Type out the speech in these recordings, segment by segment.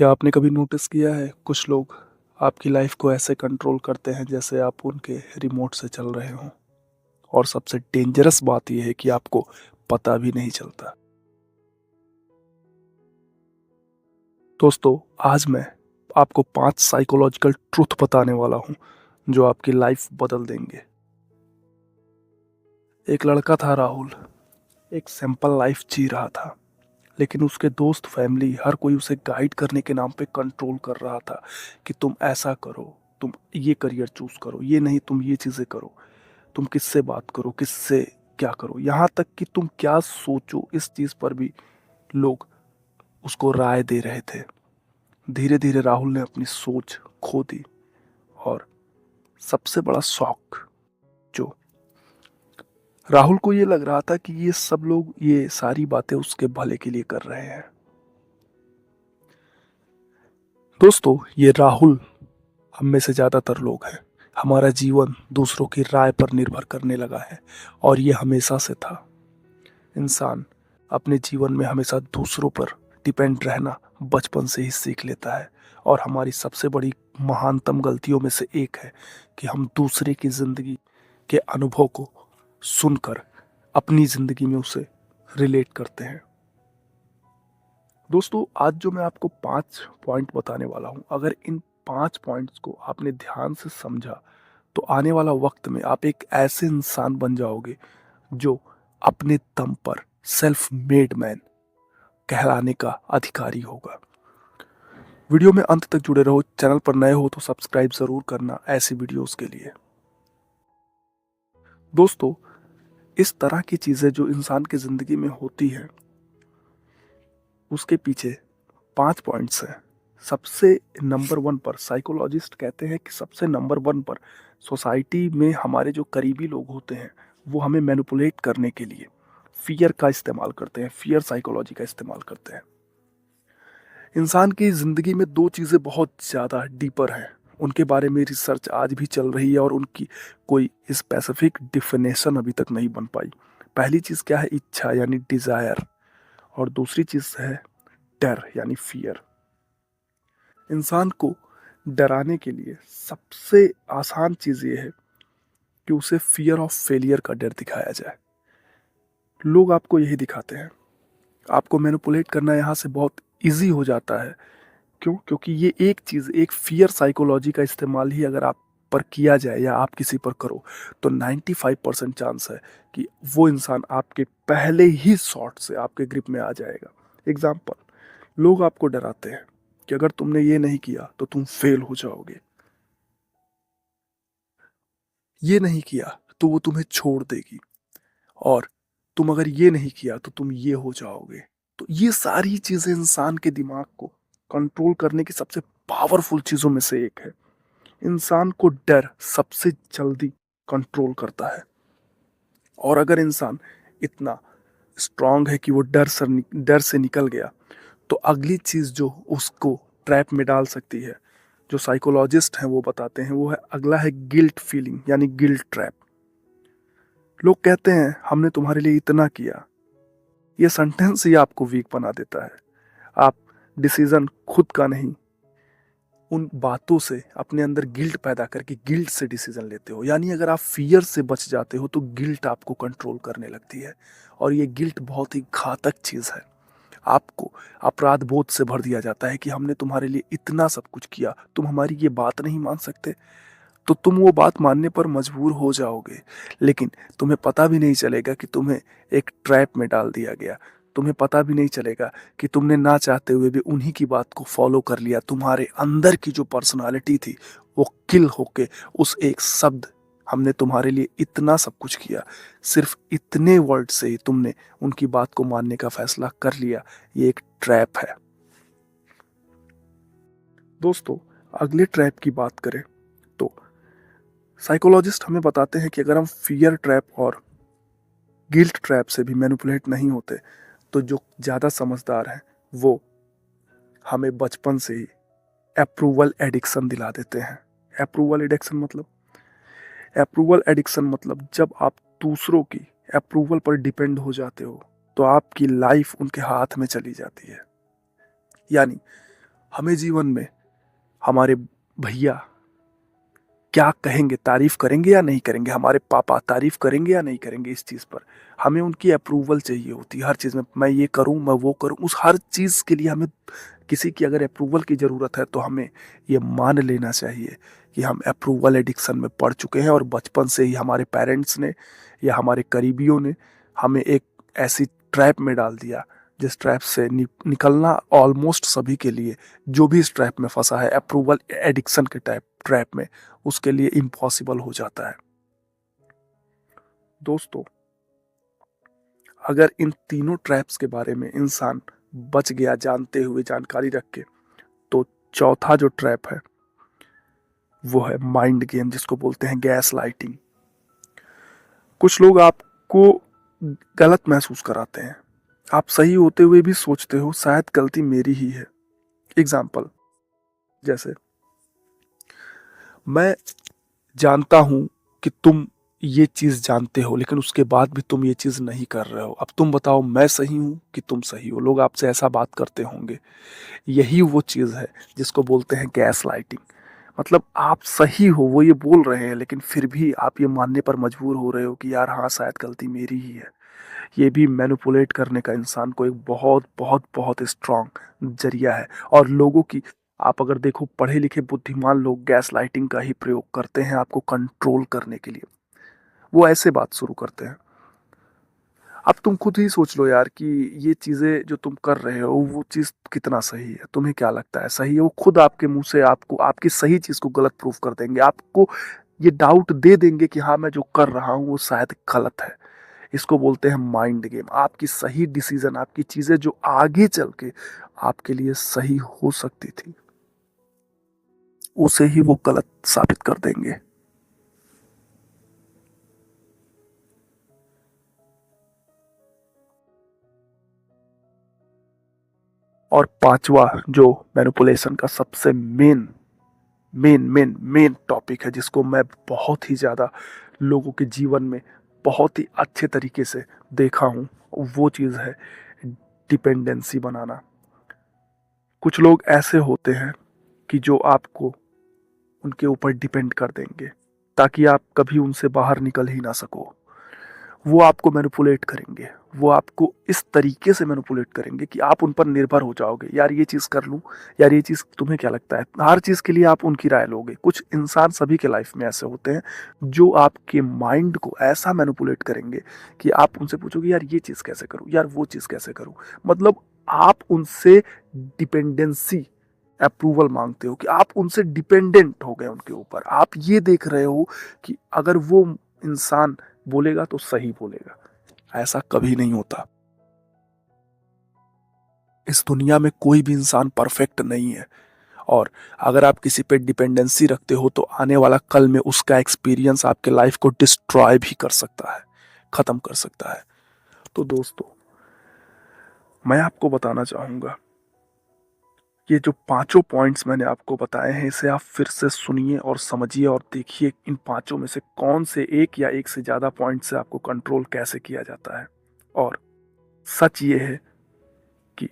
क्या आपने कभी नोटिस किया है कुछ लोग आपकी लाइफ को ऐसे कंट्रोल करते हैं जैसे आप उनके रिमोट से चल रहे हों। और सबसे डेंजरस बात यह है कि आपको पता भी नहीं चलता। दोस्तों, आज मैं आपको 5 साइकोलॉजिकल ट्रूथ बताने वाला हूं जो आपकी लाइफ बदल देंगे। एक लड़का था राहुल। एक सिंपल लाइफ जी रहा था, लेकिन उसके दोस्त, फैमिली, हर कोई उसे गाइड करने के नाम पे कंट्रोल कर रहा था कि तुम ऐसा करो, तुम ये करियर चूज करो, ये नहीं तुम ये चीजें करो, तुम किससे बात करो, किससे क्या करो, यहाँ तक कि तुम क्या सोचो इस चीज पर भी लोग उसको राय दे रहे थे। धीरे धीरे राहुल ने अपनी सोच खो दी। और सबसे बड़ा शौक, जो राहुल को ये लग रहा था कि ये सब लोग ये सारी बातें उसके भले के लिए कर रहे हैं। दोस्तों, ये राहुल हम में से ज़्यादातर लोग हैं। हमारा जीवन दूसरों की राय पर निर्भर करने लगा है, और ये हमेशा से था। इंसान अपने जीवन में हमेशा दूसरों पर डिपेंड रहना बचपन से ही सीख लेता है। और हमारी सबसे बड़ी महानतम गलतियों में से एक है कि हम दूसरे की ज़िंदगी के अनुभव को सुनकर अपनी ज़िंदगी में उसे रिलेट करते हैं। दोस्तों, आज जो मैं आपको 5 पॉइंट बताने वाला हूँ, अगर इन 5 पॉइंट्स को आपने ध्यान से समझा तो आने वाला वक्त में आप एक ऐसे इंसान बन जाओगे जो अपने दम पर सेल्फ मेड मैन कहलाने का अधिकारी होगा। वीडियो में अंत तक जुड़े रहो। चैनल पर नए हो तो सब्सक्राइब जरूर करना ऐसी वीडियोस के लिए। दोस्तों, इस तरह की चीजें जो इंसान की जिंदगी में होती है, उसके पीछे 5 पॉइंट्स हैं। सबसे नंबर 1 पर साइकोलॉजिस्ट कहते हैं कि सबसे नंबर 1 पर सोसाइटी में हमारे जो करीबी लोग होते हैं वो हमें मैनिपुलेट करने के लिए फियर का इस्तेमाल करते हैं, फियर साइकोलॉजी का इस्तेमाल करते हैं। इंसान की ज़िंदगी में 2 चीज़ें बहुत ज़्यादा डीपर हैं। उनके बारे में रिसर्च आज भी चल रही है और उनकी कोई स्पेसिफिक डिफिनेशन अभी तक नहीं बन पाई। पहली चीज़ क्या है? इच्छा यानी डिज़ायर। और दूसरी चीज़ है डर यानी फियर। इंसान को डराने के लिए सबसे आसान चीज़ ये है कि उसे फियर ऑफ फेलियर का डर दिखाया जाए। लोग आपको यही दिखाते हैं। आपको मैनिपुलेट करना यहाँ से बहुत इजी हो जाता है। क्यों? क्योंकि ये एक चीज़, एक फियर साइकोलॉजी का इस्तेमाल ही अगर आप पर किया जाए या आप किसी पर करो तो 95% चांस है कि वो इंसान आपके पहले ही शॉट से आपके ग्रिप में आ जाएगा। एग्जाम्पल, लोग आपको डराते हैं कि अगर तुमने ये नहीं किया तो तुम फेल हो जाओगे, ये नहीं किया तो वो तुम्हें छोड़ देगी, और तुम अगर ये नहीं किया तो तुम ये हो जाओगे। तो ये सारी चीजें इंसान के दिमाग को कंट्रोल करने की सबसे पावरफुल चीजों में से एक है। इंसान को डर सबसे जल्दी कंट्रोल करता है। और अगर इंसान इतना स्ट्रांग है कि वो डर से निकल गया, तो अगली चीज जो उसको ट्रैप में डाल सकती है, जो साइकोलॉजिस्ट हैं वो बताते हैं, वो है अगला है गिल्ट फीलिंग यानी गिल्ट ट्रैप। लोग कहते हैं हमने तुम्हारे लिए इतना किया। ये सेंटेंस ही आपको वीक बना देता है। आप डिसीजन खुद का नहीं, उन बातों से अपने अंदर गिल्ट पैदा करके गिल्ट से डिसीजन लेते हो। यानी अगर आप फियर से बच जाते हो तो गिल्ट आपको कंट्रोल करने लगती है। और ये गिल्ट बहुत ही घातक चीज़ है। आपको अपराध बोध से भर दिया जाता है कि हमने तुम्हारे लिए इतना सब कुछ किया, तुम हमारी ये बात नहीं मान सकते। तो तुम वो बात मानने पर मजबूर हो जाओगे, लेकिन तुम्हें पता भी नहीं चलेगा कि तुम्हें एक ट्रैप में डाल दिया गया। तुम्हें पता भी नहीं चलेगा कि तुमने ना चाहते हुए भी उन्हीं की बात को फॉलो कर लिया। तुम्हारे अंदर की जो पर्सनालिटी थी वो किल होके उस एक शब्द, हमने तुम्हारे लिए इतना सब कुछ किया, सिर्फ इतने वर्ड से ही तुमने उनकी बात को मानने का फैसला कर लिया। ये एक ट्रैप है। दोस्तों, अगले ट्रैप की बात करें तो साइकोलॉजिस्ट हमें बताते हैं कि अगर हम फियर ट्रैप और गिल्ट ट्रैप से भी मैनिपुलेट नहीं होते तो जो ज़्यादा समझदार हैं वो हमें बचपन से ही अप्रूवल एडिक्शन दिला देते हैं। अप्रूवल एडिक्शन मतलब जब आप दूसरों की अप्रूवल पर डिपेंड हो जाते हो तो आपकी लाइफ उनके हाथ में चली जाती है। यानी हमें जीवन में हमारे भैया क्या कहेंगे, तारीफ करेंगे या नहीं करेंगे, हमारे पापा तारीफ करेंगे या नहीं करेंगे, इस चीज़ पर हमें उनकी अप्रूवल चाहिए होती है हर चीज़ में। मैं ये करूं, मैं वो करूं, उस हर चीज़ के लिए हमें किसी की अगर अप्रूवल की ज़रूरत है तो हमें ये मान लेना चाहिए कि हम अप्रूवल एडिक्शन में पड़ चुके हैं और बचपन से ही हमारे पेरेंट्स ने या हमारे करीबियों ने हमें एक ऐसी ट्रैप में डाल दिया जिस ट्रैप से निकलना ऑलमोस्ट सभी के लिए, जो भी इस ट्रैप में फंसा है अप्रूवल एडिक्शन के ट्रैप में, उसके लिए इम्पॉसिबल हो जाता है। दोस्तों, अगर इन तीनों ट्रैप्स के बारे में इंसान बच गया जानते हुए, जानकारी रख के, तो चौथा जो ट्रैप है वो है माइंड गेम, जिसको बोलते हैं गैस लाइटिंग। कुछ लोग आपको गलत महसूस कराते हैं, आप सही होते हुए भी सोचते हो शायद गलती मेरी ही है। एग्जाम्पल, जैसे मैं जानता हूं कि तुम ये चीज जानते हो लेकिन उसके बाद भी तुम ये चीज नहीं कर रहे हो, अब तुम बताओ मैं सही हूं कि तुम सही हो। लोग आपसे ऐसा बात करते होंगे। यही वो चीज है जिसको बोलते हैं गैस लाइटिंग। मतलब आप सही हो, वो ये बोल रहे हैं, लेकिन फिर भी आप ये मानने पर मजबूर हो रहे हो कि यार हाँ शायद गलती मेरी ही है। ये भी मैनिपुलेट करने का इंसान को एक बहुत बहुत बहुत स्ट्रांग जरिया है। और लोगों की, आप अगर देखो पढ़े लिखे बुद्धिमान लोग गैस लाइटिंग का ही प्रयोग करते हैं आपको कंट्रोल करने के लिए। वो ऐसे बात शुरू करते हैं, अब तुम खुद ही सोच लो यार कि ये चीजें जो तुम कर रहे हो वो चीज कितना सही है, तुम्हें क्या लगता है सही है। वो खुद आपके मुंह से आपको आपकी सही चीज को गलत प्रूफ कर देंगे, आपको ये डाउट दे देंगे कि हाँ मैं जो कर रहा हूँ वो शायद गलत है। इसको बोलते हैं माइंड गेम। आपकी सही डिसीजन, आपकी चीजें जो आगे चल के आपके लिए सही हो सकती थी, उसे ही वो गलत साबित कर देंगे। और पांचवा जो मैनिपुलेशन का सबसे main main main main topic है, जिसको मैं बहुत ही ज़्यादा लोगों के जीवन में बहुत ही अच्छे तरीके से देखा हूँ, वो चीज़ है डिपेंडेंसी बनाना। कुछ लोग ऐसे होते हैं कि जो आपको उनके ऊपर डिपेंड कर देंगे ताकि आप कभी उनसे बाहर निकल ही ना सको। वो आपको मैनिपुलेट करेंगे, वो आपको इस तरीके से मैनिपुलेट करेंगे कि आप उन पर निर्भर हो जाओगे। यार ये चीज़ कर लूँ, यार ये चीज़ तुम्हें क्या लगता है, हर चीज़ के लिए आप उनकी राय लोगे। कुछ इंसान सभी के लाइफ में ऐसे होते हैं जो आपके माइंड को ऐसा मैनिपुलेट करेंगे कि आप उनसे पूछोगे यार ये चीज़ कैसे करूँ, यार वो चीज़ कैसे करूँ। मतलब आप उनसे डिपेंडेंसी अप्रूवल मांगते हो कि आप उनसे डिपेंडेंट हो गए उनके ऊपर। आप ये देख रहे हो कि अगर वो इंसान बोलेगा तो सही बोलेगा। ऐसा कभी नहीं होता। इस दुनिया में कोई भी इंसान परफेक्ट नहीं है, और अगर आप किसी पे डिपेंडेंसी रखते हो तो आने वाला कल में उसका एक्सपीरियंस आपके लाइफ को डिस्ट्रॉय भी कर सकता है, खत्म कर सकता है। तो दोस्तों, मैं आपको बताना चाहूंगा, ये जो पांचों पॉइंट्स मैंने आपको बताए हैं इसे आप फिर से सुनिए और समझिए और देखिए इन पांचों में से कौन से एक या एक से ज्यादा पॉइंट से आपको कंट्रोल कैसे किया जाता है। और सच ये है कि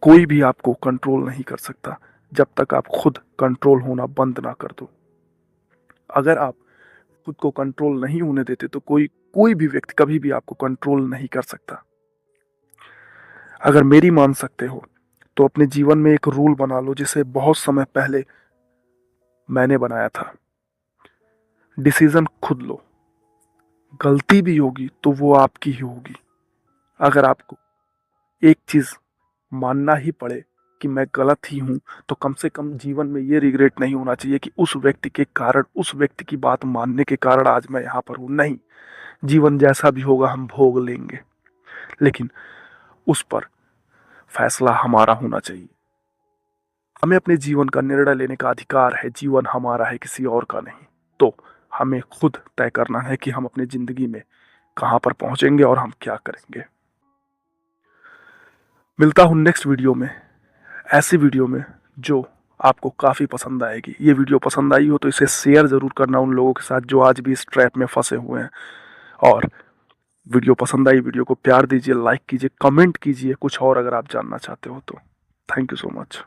कोई भी आपको कंट्रोल नहीं कर सकता जब तक आप खुद कंट्रोल होना बंद ना कर दो। अगर आप खुद को कंट्रोल नहीं होने देते तो कोई कोई भी व्यक्ति कभी भी आपको कंट्रोल नहीं कर सकता। अगर मेरी मान सकते हो तो अपने जीवन में एक रूल बना लो जिसे बहुत समय पहले मैंने बनाया था। डिसीजन खुद लो, गलती भी होगी तो वो आपकी ही होगी। अगर आपको एक चीज मानना ही पड़े कि मैं गलत ही हूं, तो कम से कम जीवन में ये रिग्रेट नहीं होना चाहिए कि उस व्यक्ति के कारण, उस व्यक्ति की बात मानने के कारण आज मैं यहाँ पर हूं। नहीं, जीवन जैसा भी होगा हम भोग लेंगे, लेकिन उस पर फैसला हमारा होना चाहिए। हमें अपने जीवन का निर्णय लेने का अधिकार है, जीवन हमारा है किसी और का नहीं। तो हमें खुद तय करना है कि हम अपनी जिंदगी में कहां पर पहुंचेंगे और हम क्या करेंगे। मिलता हूं नेक्स्ट वीडियो में, ऐसी वीडियो में जो आपको काफ़ी पसंद आएगी। ये वीडियो पसंद आई हो तो इसे शेयर ज़रूर करना उन लोगों के साथ जो आज भी इस ट्रैप में फंसे हुए हैं। और वीडियो पसंद आई, वीडियो को प्यार दीजिए, लाइक कीजिए, कमेंट कीजिए कुछ और अगर आप जानना चाहते हो तो। Thank you so much.